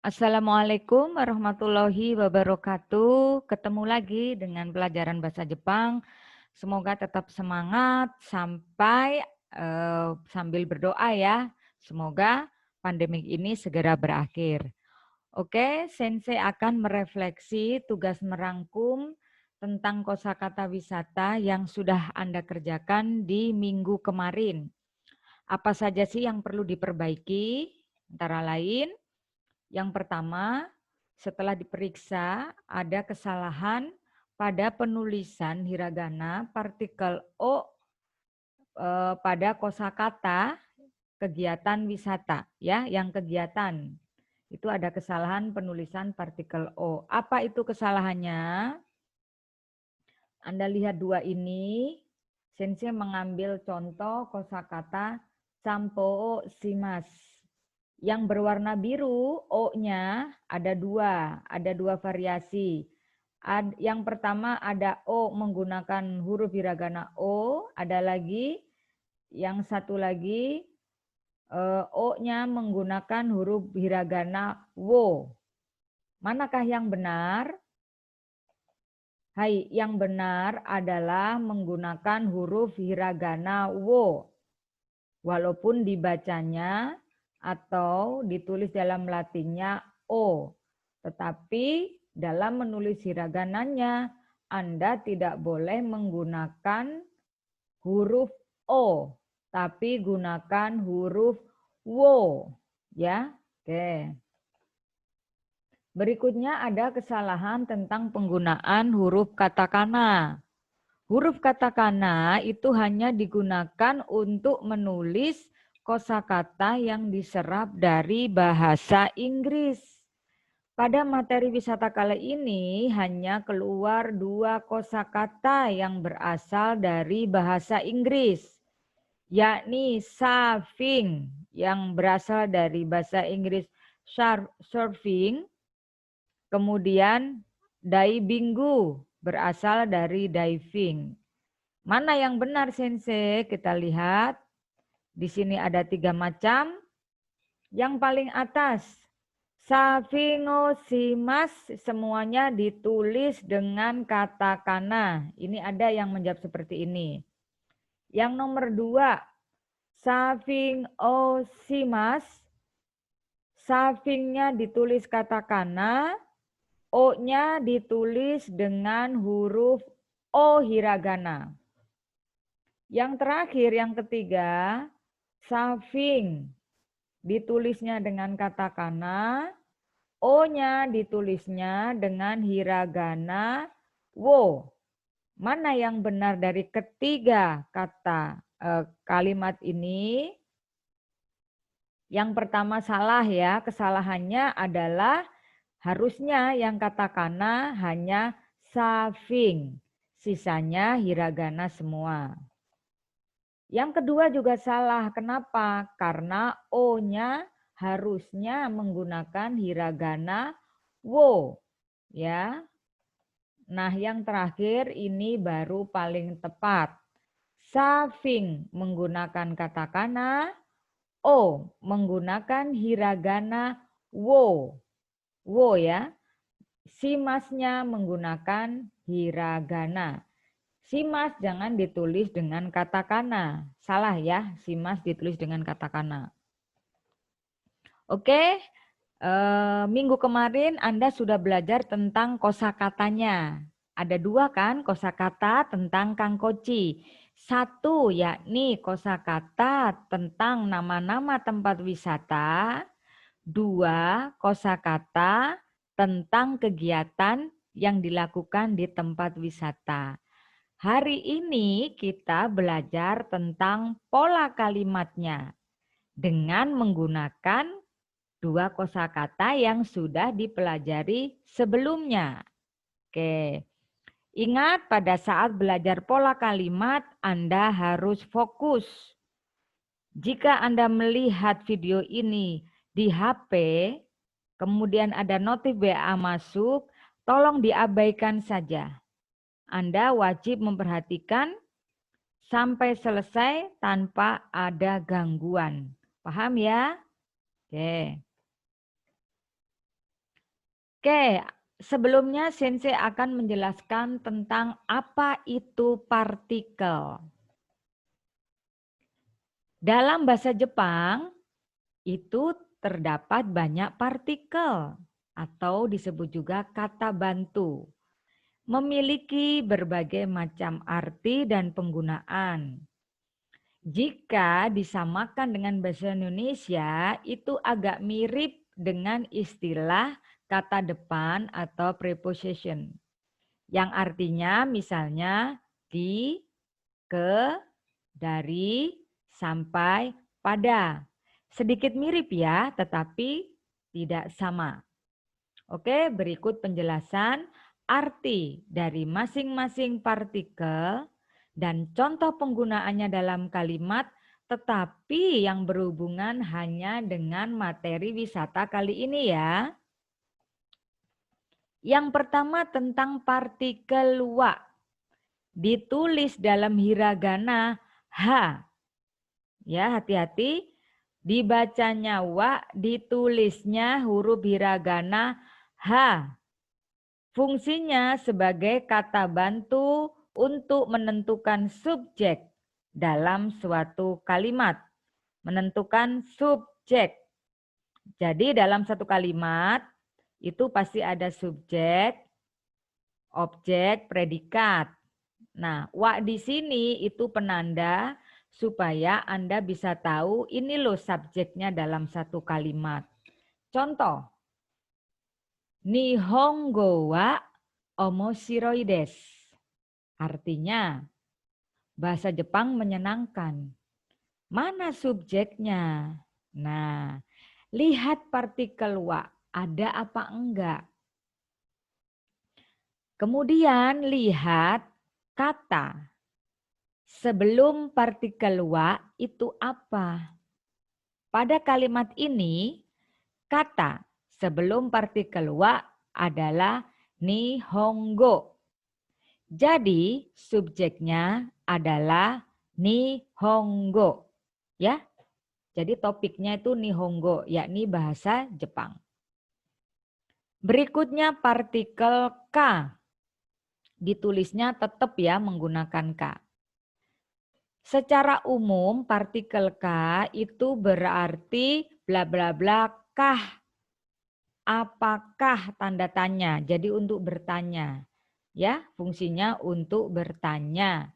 Assalamualaikum warahmatullahi wabarakatuh. Ketemu lagi dengan pelajaran bahasa Jepang. Semoga tetap semangat sambil berdoa ya. Semoga pandemi ini segera berakhir. Oke, Sensei akan merefleksi tugas merangkum tentang kosakata wisata yang sudah Anda kerjakan di minggu kemarin. Apa saja sih yang perlu diperbaiki? Antara lain, yang pertama, setelah diperiksa ada kesalahan pada penulisan hiragana partikel O pada kosakata kegiatan wisata ya, yang kegiatan. Itu ada kesalahan penulisan partikel O. Apa itu kesalahannya? Anda lihat dua ini. Sensei mengambil contoh kosakata sampo shimas. Yang berwarna biru, O-nya ada dua variasi. Yang pertama ada O menggunakan huruf hiragana O, ada lagi yang satu lagi O-nya menggunakan huruf hiragana wo. Manakah yang benar? Hai, yang benar adalah menggunakan huruf hiragana wo. Walaupun dibacanya atau ditulis dalam latinnya O. Tetapi dalam menulis hiragananya, Anda tidak boleh menggunakan huruf O, tapi gunakan huruf wo. Ya, oke. Berikutnya ada kesalahan tentang penggunaan huruf katakana. Huruf katakana itu hanya digunakan untuk menulis kosakata yang diserap dari bahasa Inggris. Pada materi wisata kali ini hanya keluar dua kosakata yang berasal dari bahasa Inggris, yakni surfing yang berasal dari bahasa Inggris surfing, kemudian daibingu berasal dari diving. Mana yang benar, Sensei? Kita lihat. Di sini ada 3 macam. Yang paling atas, safingo shimas, semuanya ditulis dengan katakana. Ini ada yang menjawab seperti ini. Yang nomor 2, safingo shimas, safingnya ditulis katakana, O-nya ditulis dengan huruf O hiragana. Yang terakhir, yang ketiga, saving ditulisnya dengan katakana, O-nya ditulisnya dengan hiragana wo. Mana yang benar dari ketiga kata kalimat ini? Yang pertama salah ya, kesalahannya adalah harusnya yang katakana hanya saving, sisanya hiragana semua. Yang kedua juga salah. Kenapa? Karena O-nya harusnya menggunakan hiragana wo. Ya. Nah, yang terakhir ini baru paling tepat. Saving menggunakan katakana, O menggunakan hiragana wo. Wo ya. Simasnya menggunakan hiragana. Simas jangan ditulis dengan katakana. Salah ya, simas ditulis dengan katakana. Oke, minggu kemarin Anda sudah belajar tentang kosakatanya. Ada 2 kan kosakata tentang kangkoci. 1 yakni kosakata tentang nama-nama tempat wisata. 2 kosakata tentang kegiatan yang dilakukan di tempat wisata. Hari ini kita belajar tentang pola kalimatnya dengan menggunakan 2 kosakata yang sudah dipelajari sebelumnya. Oke. Ingat pada saat belajar pola kalimat Anda harus fokus. Jika Anda melihat video ini di HP, kemudian ada notif WA masuk, tolong diabaikan saja. Anda wajib memperhatikan sampai selesai tanpa ada gangguan. Paham ya? Oke. Oke, sebelumnya Sensei akan menjelaskan tentang apa itu partikel. Dalam bahasa Jepang, itu terdapat banyak partikel atau disebut juga kata bantu. Memiliki berbagai macam arti dan penggunaan. Jika disamakan dengan bahasa Indonesia, itu agak mirip dengan istilah kata depan atau preposition. Yang artinya misalnya di, ke, dari, sampai, pada. Sedikit mirip ya, tetapi tidak sama. Oke, berikut penjelasan arti dari masing-masing partikel dan contoh penggunaannya dalam kalimat, tetapi yang berhubungan hanya dengan materi wisata kali ini ya. Yang pertama tentang partikel wa. Ditulis dalam hiragana ha. Ya, hati-hati. Dibacanya wa, ditulisnya huruf hiragana ha. Fungsinya sebagai kata bantu untuk menentukan subjek dalam suatu kalimat. Menentukan subjek. Jadi dalam satu kalimat itu pasti ada subjek, objek, predikat. Nah, wa di sini itu penanda supaya Anda bisa tahu ini loh subjeknya dalam satu kalimat. Contoh, Nihongo wa omoshiroi desu. Artinya, bahasa Jepang menyenangkan. Mana subjeknya? Nah, lihat partikel wa, ada apa enggak? Kemudian lihat kata. Sebelum partikel wa itu apa? Pada kalimat ini, kata sebelum partikel wa adalah nihongo. Jadi subjeknya adalah nihongo. Ya. Jadi topiknya itu nihongo, yakni bahasa Jepang. Berikutnya partikel ka. Ditulisnya tetap ya menggunakan K. Secara umum partikel K itu berarti bla bla bla kah. Apakah tanda tanya. Jadi untuk bertanya. Ya, fungsinya untuk bertanya.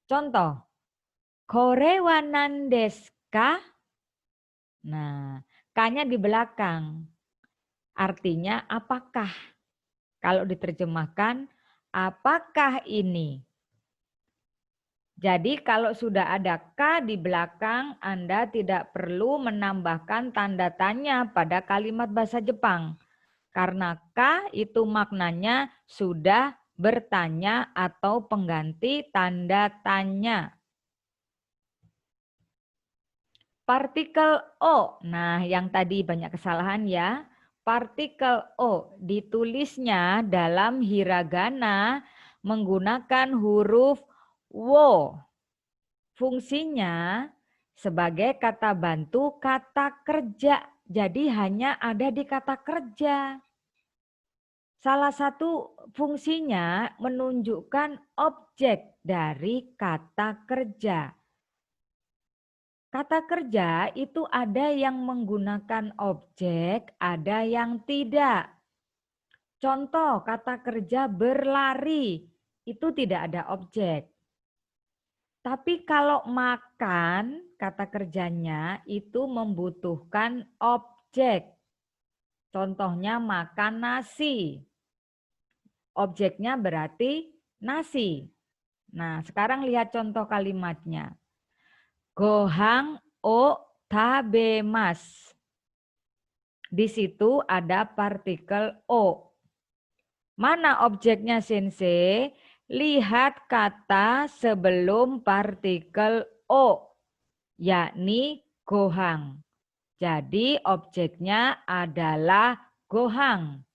Contoh. Kore wa nan desu ka? Nah, K-nya di belakang. Artinya apakah? Kalau diterjemahkan, apakah ini? Jadi kalau sudah ada K di belakang, Anda tidak perlu menambahkan tanda tanya pada kalimat bahasa Jepang. Karena K itu maknanya sudah bertanya atau pengganti tanda tanya. Partikel O, nah yang tadi banyak kesalahan ya. Partikel O ditulisnya dalam hiragana menggunakan huruf wo. Fungsinya sebagai kata bantu kata kerja. Jadi hanya ada di kata kerja. Salah satu fungsinya menunjukkan objek dari kata kerja. Kata kerja itu ada yang menggunakan objek, ada yang tidak. Contoh kata kerja berlari, itu tidak ada objek. Tapi kalau makan, kata kerjanya itu membutuhkan objek. Contohnya makan nasi. Objeknya berarti nasi. Nah, sekarang lihat contoh kalimatnya. Gohang o tabemasu. Di situ ada partikel o. Mana objeknya sensei? Lihat kata sebelum partikel o, yakni gohang. Jadi objeknya adalah gohang.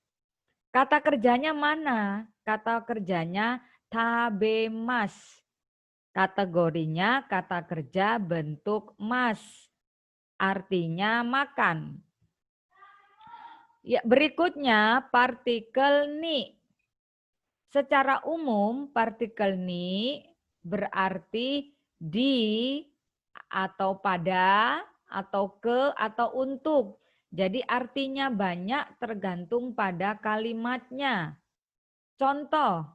Kata kerjanya mana? Kata kerjanya tabemasu. Kategorinya kata kerja bentuk mas. Artinya makan. Ya, berikutnya partikel ni. Secara umum partikel ni berarti di atau pada atau ke atau untuk. Jadi artinya banyak tergantung pada kalimatnya. Contoh,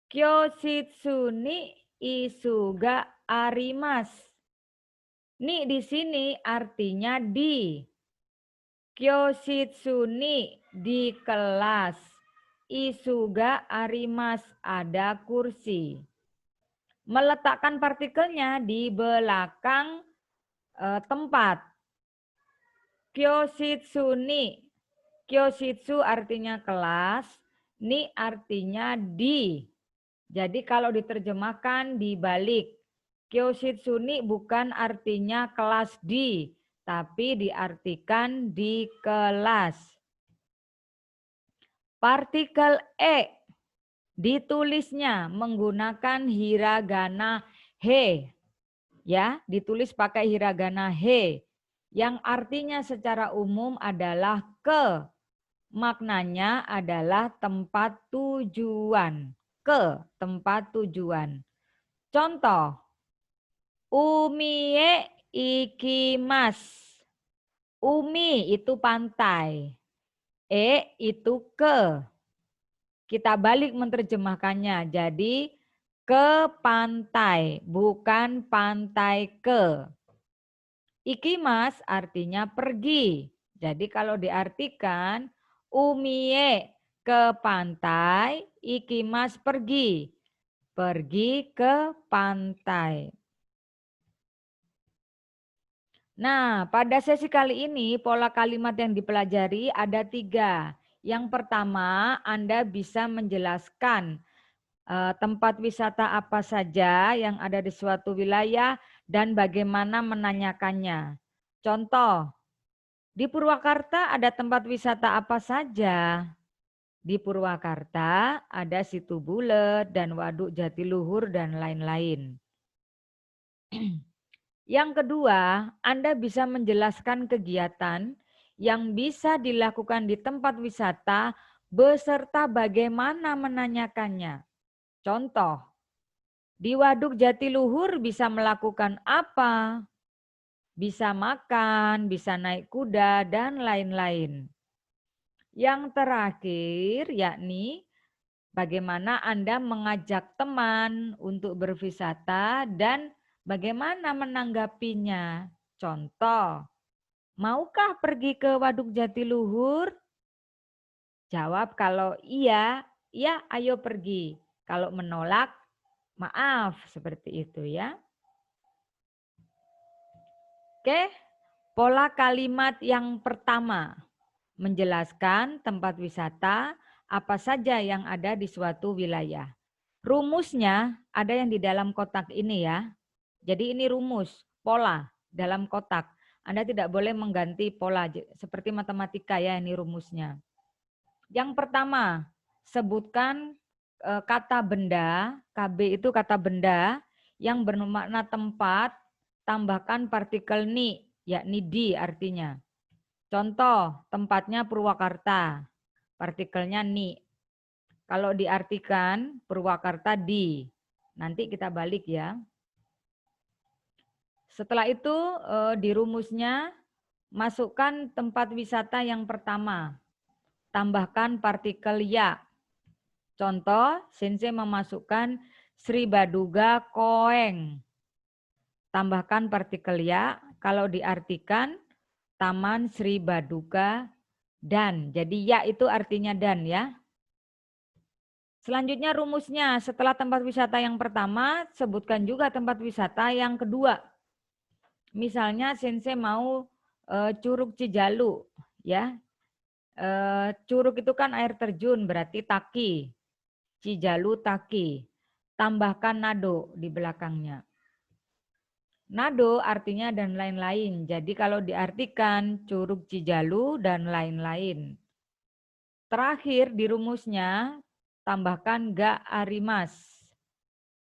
Kyoshitsu ni isuga arimasu. Ni di sini artinya di. Kyoshitsu ni di kelas. Isuga arimasu ada kursi. Meletakkan partikelnya di belakang tempat. Kyoshitsu ni. Kyoshitsu artinya kelas, ni artinya di. Jadi kalau diterjemahkan dibalik. Kyoshitsu ni bukan artinya kelas di, tapi diartikan di kelas. Partikel e ditulisnya menggunakan hiragana he. Ya, ditulis pakai hiragana he. Yang artinya secara umum adalah ke. Maknanya adalah tempat tujuan. Ke tempat tujuan. Contoh, umie ikimasu. Umi itu pantai. E itu ke. Kita balik menerjemahkannya. Jadi ke pantai, bukan pantai ke. Ikimas artinya pergi. Jadi kalau diartikan umie ke pantai, ikimas pergi. Pergi ke pantai. Nah, pada sesi kali ini pola kalimat yang dipelajari ada 3. Yang pertama, Anda bisa menjelaskan tempat wisata apa saja yang ada di suatu wilayah dan bagaimana menanyakannya. Contoh, di Purwakarta ada tempat wisata apa saja? Di Purwakarta ada Situ Bulet dan Waduk Jatiluhur dan lain-lain. Yang kedua, Anda bisa menjelaskan kegiatan yang bisa dilakukan di tempat wisata beserta bagaimana menanyakannya. Contoh, di Waduk Jatiluhur bisa melakukan apa? Bisa makan, bisa naik kuda, dan lain-lain. Yang terakhir yakni bagaimana Anda mengajak teman untuk berwisata dan bagaimana menanggapinya. Contoh, maukah pergi ke Waduk Jatiluhur? Jawab kalau iya, ya ayo pergi. Kalau menolak, maaf, seperti itu ya. Oke, pola kalimat yang pertama. Menjelaskan tempat wisata apa saja yang ada di suatu wilayah. Rumusnya ada yang di dalam kotak ini ya. Jadi ini rumus, pola dalam kotak. Anda tidak boleh mengganti pola seperti matematika ya, ini rumusnya. Yang pertama, sebutkan kata benda, KB itu kata benda yang bermakna tempat, tambahkan partikel ni, yakni di artinya. Contoh, tempatnya Purwakarta, partikelnya ni. Kalau diartikan Purwakarta di, nanti kita balik ya. Setelah itu di rumusnya masukkan tempat wisata yang pertama. Tambahkan partikel ya. Contoh, Sensei memasukkan Sri Baduga Koeng. Tambahkan partikel ya. Kalau diartikan Taman Sri Baduga dan. Jadi ya itu artinya dan ya. Selanjutnya rumusnya, setelah tempat wisata yang pertama, sebutkan juga tempat wisata yang kedua. Misalnya Sensei mau Curug Cijalu, ya. Curug itu kan air terjun, berarti taki. Cijalu taki. Tambahkan nado di belakangnya. Nado artinya dan lain-lain. Jadi kalau diartikan Curug Cijalu dan lain-lain. Terakhir di rumusnya tambahkan ga arimas.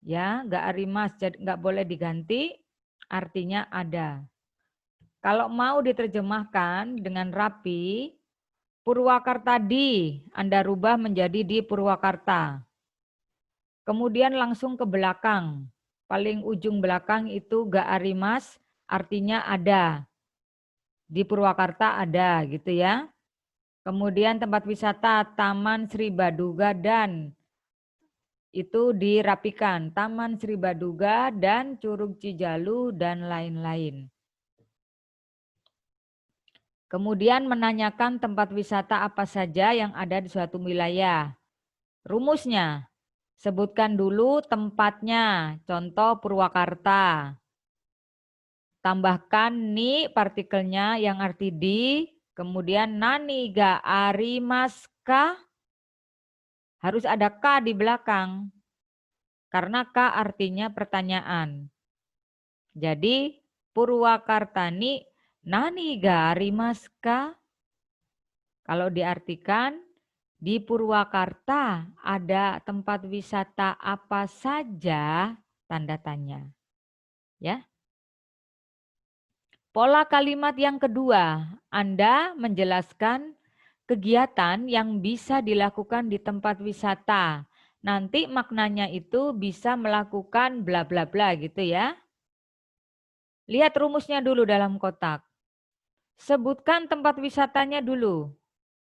Ya, ga arimas jadi nggak boleh diganti, artinya ada. Kalau mau diterjemahkan dengan rapi, Purwakarta di, Anda rubah menjadi di Purwakarta. Kemudian langsung ke belakang. Paling ujung belakang itu Gaarimas, artinya ada. Di Purwakarta ada gitu ya. Kemudian tempat wisata Taman Sri Baduga dan itu dirapikan. Taman Sri Baduga dan Curug Cijalu dan lain-lain. Kemudian menanyakan tempat wisata apa saja yang ada di suatu wilayah. Rumusnya, sebutkan dulu tempatnya, contoh Purwakarta. Tambahkan ni partikelnya yang arti di, kemudian nani ga arimaska, harus ada k di belakang. Karena k artinya pertanyaan. Jadi Purwakartani nani ga arimaska. Kalau diartikan, di Purwakarta ada tempat wisata apa saja? Tanda tanya. Ya. Pola kalimat yang kedua, Anda menjelaskan kegiatan yang bisa dilakukan di tempat wisata. Nanti maknanya itu bisa melakukan bla bla bla gitu ya. Lihat rumusnya dulu dalam kotak. Sebutkan tempat wisatanya dulu.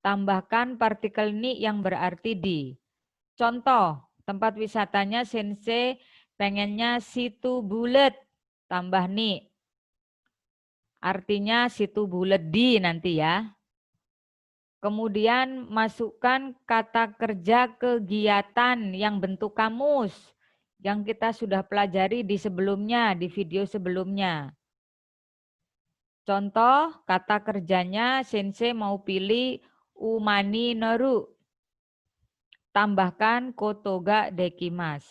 Tambahkan partikel ni yang berarti di. Contoh, tempat wisatanya Sensei pengennya situ bulet, tambah ni. Artinya situ bulet di nanti ya. Kemudian masukkan kata kerja kegiatan yang bentuk kamus. Yang kita sudah pelajari di sebelumnya, di video sebelumnya. Contoh kata kerjanya Sensei mau pilih umani noru. Tambahkan kotoga dekimas.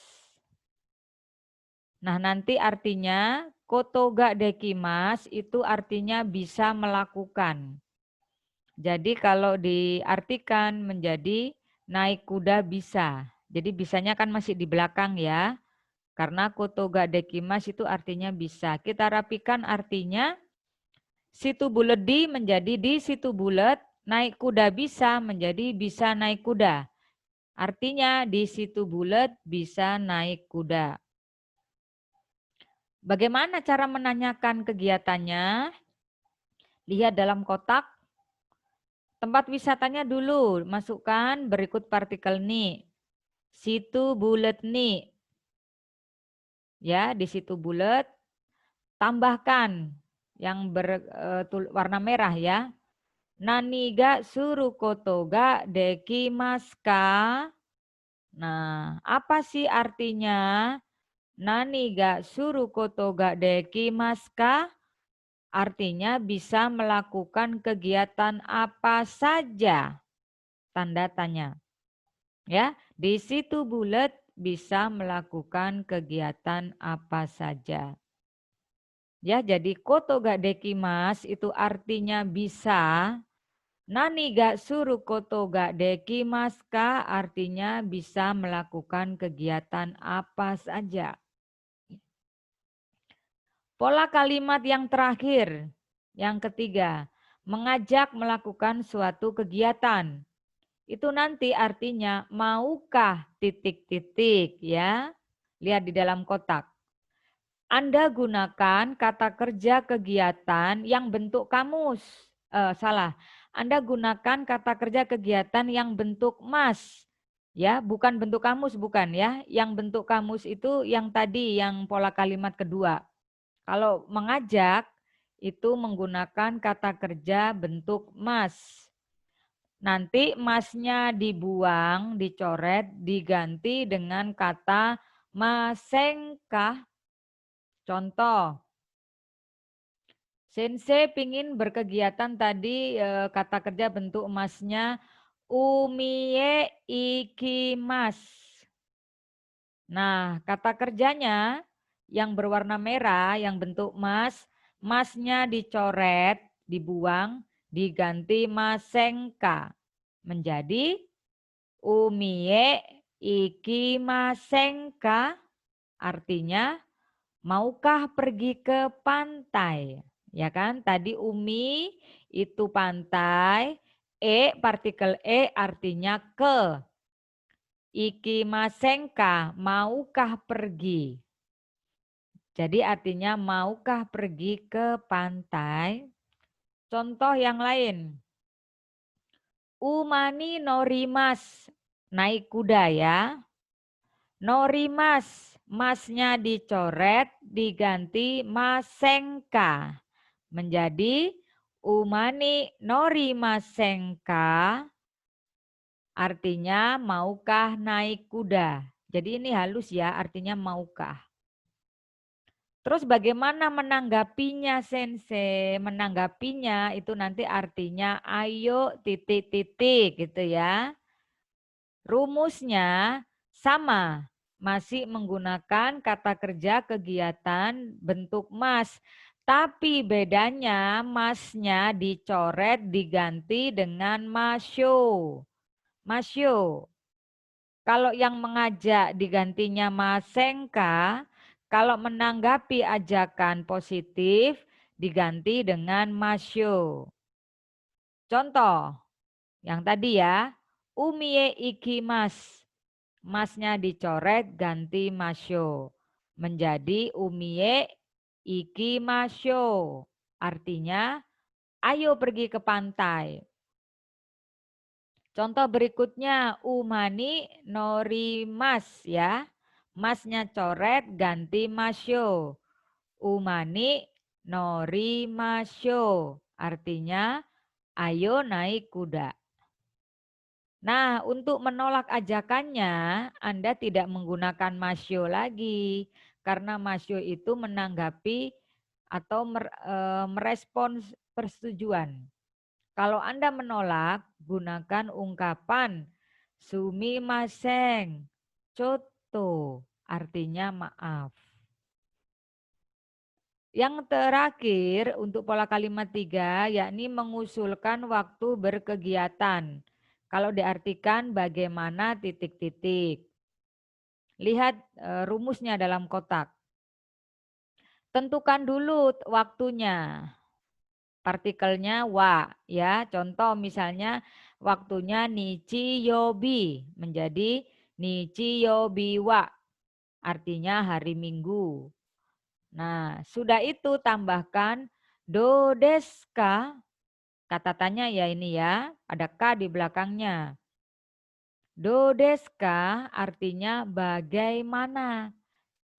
Nah nanti artinya kotoga dekimas itu artinya bisa melakukan. Jadi kalau diartikan menjadi naik kuda bisa. Jadi bisanya kan masih di belakang ya. Karena kotoga dekimas itu artinya bisa. Kita rapikan artinya situ bulet di menjadi di situ bulet. Naik kuda bisa menjadi bisa naik kuda. Artinya di situ bulet bisa naik kuda. Bagaimana cara menanyakan kegiatannya? Lihat dalam kotak. Tempat wisatanya dulu, masukkan berikut partikel ni. Situ bulet ni. Ya, di situ bulet. Tambahkan yang berwarna merah ya. Naniga surukotoga dekimaska. Nah, apa sih artinya? Naniga surukotoga dekimaska? Artinya bisa melakukan kegiatan apa saja. Tanda tanya. Ya, di situ bulat bisa melakukan kegiatan apa saja. Ya, jadi koto ga dekimas itu artinya bisa. Nani ga suruh koto ga dekimas ka artinya bisa melakukan kegiatan apa saja. Pola kalimat yang terakhir, yang ketiga, mengajak melakukan suatu kegiatan. Itu nanti artinya maukah titik-titik ya. Lihat di dalam kotak. Anda gunakan kata kerja kegiatan yang bentuk kamus. Salah. Anda gunakan kata kerja kegiatan yang bentuk mas. Ya, bukan bentuk kamus bukan ya. Yang bentuk kamus itu yang tadi yang pola kalimat kedua. Kalau mengajak itu menggunakan kata kerja bentuk mas. Nanti masnya dibuang, dicoret, diganti dengan kata masengkah. Contoh, Sensei pingin berkegiatan tadi kata kerja bentuk masnya umie ikimas. Nah, kata kerjanya yang berwarna merah, yang bentuk mas, masnya dicoret, dibuang, diganti masengka. Menjadi umie ikimasenka, artinya maukah pergi ke pantai? Ya kan? Tadi umi itu pantai, partikel E artinya ke. Ikimasenka, maukah pergi? Jadi artinya maukah pergi ke pantai? Contoh yang lain. Umani norimas, naik kuda ya. Norimas, masnya dicoret diganti masenka. Menjadi umani norimasenka, artinya maukah naik kuda. Jadi ini halus ya, artinya maukah. Terus bagaimana menanggapinya Sensei? Menanggapinya itu nanti artinya ayo titik-titik gitu ya. Rumusnya sama, masih menggunakan kata kerja kegiatan bentuk mas. Tapi bedanya masnya dicoret diganti dengan masyo. Masyo. Kalau yang mengajak digantinya masenka, kalau menanggapi ajakan positif diganti dengan masyo. Contoh, yang tadi ya, umie ikimas. Masnya dicoret ganti masyo. Menjadi umie ikimasyo. Artinya, ayo pergi ke pantai. Contoh berikutnya umani norimas ya. Masnya coret ganti masyo. Umani norimasyo. Artinya ayo naik kuda. Nah, untuk menolak ajakannya Anda tidak menggunakan masyo lagi. Karena masyo itu menanggapi atau merespons persetujuan. Kalau Anda menolak, gunakan ungkapan sumimasen, coto, artinya maaf. Yang terakhir untuk pola kalimat 3, yakni mengusulkan waktu berkegiatan. Kalau diartikan bagaimana titik-titik. Lihat rumusnya dalam kotak. Tentukan dulu waktunya. Partikelnya wa ya. Contoh misalnya waktunya nichiyobi menjadi nichiyobi wa. Artinya hari Minggu. Nah, sudah itu tambahkan do desu ka. Kata tanya ya ini ya, ada ka di belakangnya. Do desu ka artinya bagaimana.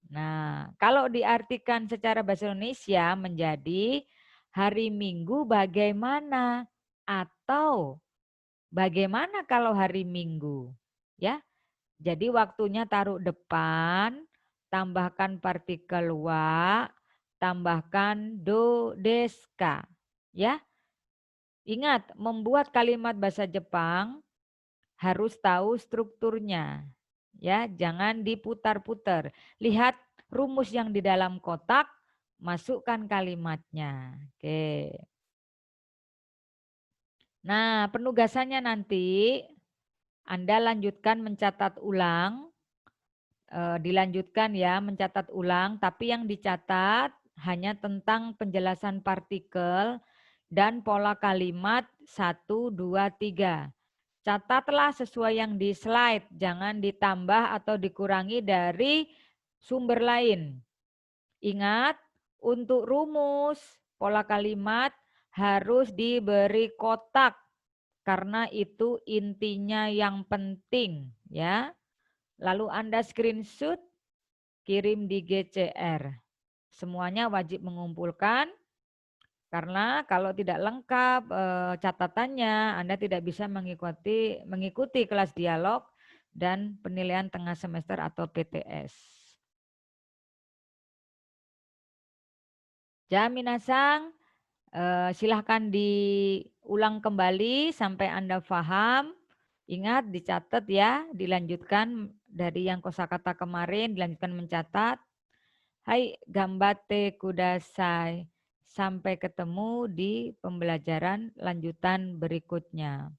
Nah, kalau diartikan secara bahasa Indonesia menjadi hari Minggu bagaimana atau bagaimana kalau hari Minggu? Ya. Jadi waktunya taruh depan, tambahkan partikel wa, tambahkan do deska. Ya. Ingat, membuat kalimat bahasa Jepang harus tahu strukturnya. Ya, jangan diputar-putar. Lihat rumus yang di dalam kotak, masukkan kalimatnya. Oke. Nah, penugasannya nanti Anda lanjutkan mencatat ulang. Dilanjutkan ya, mencatat ulang. Tapi yang dicatat hanya tentang penjelasan partikel dan pola kalimat 1, 2, 3. Catatlah sesuai yang di slide, jangan ditambah atau dikurangi dari sumber lain. Ingat, untuk rumus pola kalimat harus diberi kotak karena itu intinya yang penting ya. Lalu Anda screenshot, kirim di GCR. Semuanya wajib mengumpulkan. Karena kalau tidak lengkap catatannya, Anda tidak bisa mengikuti kelas dialog dan penilaian tengah semester atau PTS. Ya, minasang, silahkan diulang kembali sampai Anda paham. Ingat, dicatat ya, dilanjutkan dari yang kosakata kemarin, dilanjutkan mencatat. Hai, gambate kudasai. Sampai ketemu di pembelajaran lanjutan berikutnya.